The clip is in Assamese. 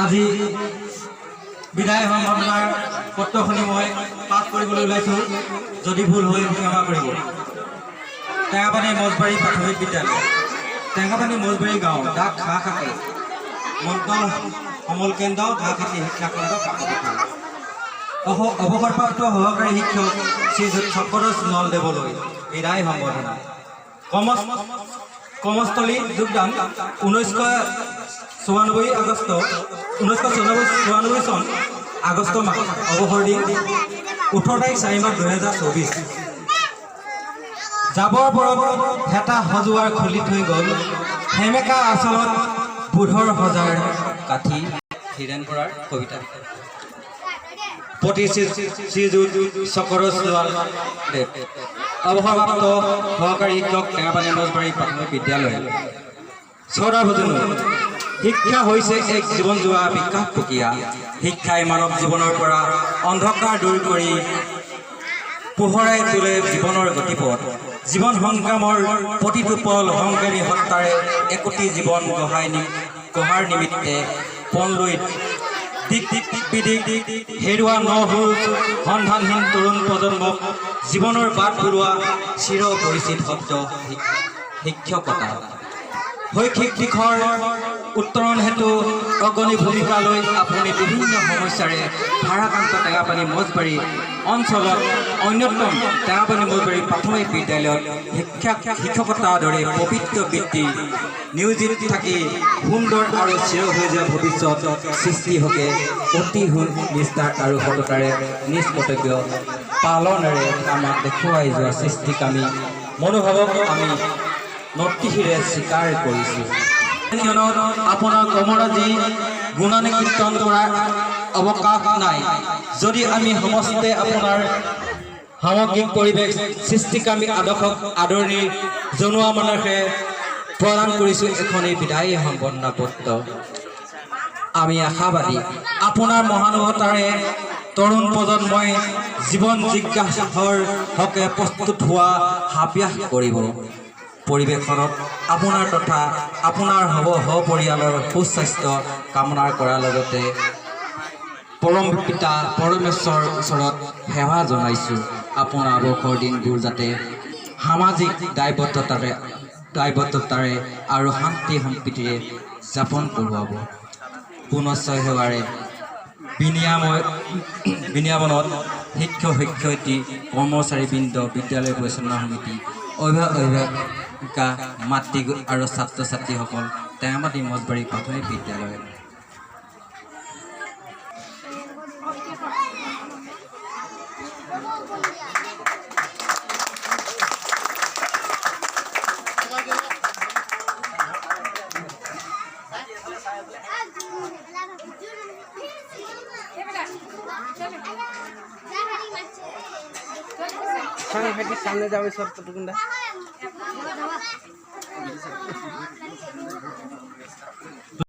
আজি বিদায় সম্বৰ্ধনাৰ পত্ৰখনি মই পাঠ কৰিবলৈ ওলাইছোঁ। যদি ভুল হয় ক্ষমা কৰিব। টেঙাপানী মজবাৰী প্ৰাথমিক বিদ্যালয়, টেঙাপানী মজবাৰী গাঁও, ডাক ঘাঁহখাতি, মন্ত্ৰণ সমল কেন্দ্ৰ, ঘাঁহখাতি শিক্ষাকেন্দ্ৰ, কাকপথাৰ। অৱসৰপ্ৰাপ্ত সহকাৰী শিক্ষক শ্ৰী চক্ৰধৰ নলদেৱলৈ বিদায় সম্বৰ্ধনা। কৰ্মস্থলী যোগদান 1994 চন আগষ্ট মাহ, অৱসৰ দিন 18 তাৰিখ 4 মাহ 2024। জাবৰ পৰত হেতা সজোৱাৰ খুলি থৈ গ'ল, সেমেকা আচলত বুধৰ সজাৰ কাঠি। হীৰেণ বৰাৰ কবিতা। প্ৰতি শ্ৰীযুত চক্ৰধৰ নলদেৱ, অৱসৰপ্ৰাপ্ত সহকাৰী শিক্ষক, টেঙাপানী মজবাৰী প্ৰাথমিক বিদ্যালয়। শ্ৰদ্ধাৰ ভজন। শিক্ষা হৈছে এক জীৱন যোৱা বিকাশ প্ৰক্ৰিয়া। শিক্ষাই মানৱ জীৱনৰ পৰা অন্ধকাৰ দূৰ কৰি পোহৰাই তোলে জীৱনৰ গতিপথ। জীৱন সংগ্ৰামৰ প্ৰতিটো পল সংগ্ৰামী সত্তাৰে একোটি জীৱন গঢ়াৰ নিমিত্তে পণ লৈ হেৰুৱা নহৰু সন্ধানহীন তৰুণ প্ৰজন্মক জীৱনৰ বাট ঘূৰোৱা চিৰ পৰিচিত শব্দ শিক্ষকতা। শৈক্ষিক দিশৰ উত্তৰণ হেতু অগ্ৰণী ভূমিকা লৈ আপুনি বিভিন্ন সমস্যাৰে ভাৰাক্ৰান্ত টেঙাপানী মজবাৰী অঞ্চলত অন্যতম টেঙাপানী মজবাৰী প্ৰাথমিক বিদ্যালয়ত শিক্ষকতাৰ দৰে পবিত্ৰ বৃত্তি নিয়োজিত থাকি সুন্দৰ আৰু চিৰ হৈ যোৱা ভৱিষ্যত সৃষ্টি হকে অতি নিষ্ঠাৰ আৰু সততাৰে নিজ কৰ্তব্য পালনেৰে আমাক দেখুৱাই যোৱা সৃষ্টিকামী মনোভাৱক আমি নতিশিৰে স্বীকাৰ কৰিছোঁ। আপোনাৰ কৰ্মৰাজি গুণানী কীৰ্তন কৰাৰ অৱকাশ নাই। যদি আমি সমস্তে আপোনাৰ সামগ্ৰিক পৰিৱেশ সৃষ্টিকামী আদৰ্শক আদৰণি জনোৱা মানসে প্ৰদান কৰিছোঁ এখনি বিদায়ী সম্বৰ্ধনা পত্ৰ। আমি আশাবাদী আপোনাৰ মহানুভৱতাৰে তৰুণ প্ৰজন্মই জীৱন জিজ্ঞাসাৰ হকে প্ৰস্তুত হোৱা হাবিয়াস কৰিব। পৰিৱেশনত আপোনাৰ তথা আপোনাৰ সপৰিয়ালৰ সুস্বাস্থ্য কামনা কৰাৰ লগতে পৰম পিতা পৰমেশ্বৰৰ ওচৰত সেৱা জনাইছোঁ। আপোনাৰ অৱসৰ দিনবোৰ যাতে সামাজিক দায়বদ্ধতাৰে আৰু শান্তি সম্প্ৰীতিৰে যাপন কৰোৱাব। পুনশ্চয় সেৱাৰে বিনিয়ামনত শিক্ষক শিক্ষয়িত্ৰী কৰ্মচাৰীবৃন্দ, বিদ্যালয় পৰিচালনা সমিতি, অভিভাৱিকা, মাতৃ আৰু ছাত্ৰ ছাত্ৰীসকল, টেঙাপানী মজবাৰী প্ৰাথমিক বিদ্যালয়। সামনে যাবে সব কতগুন্ডা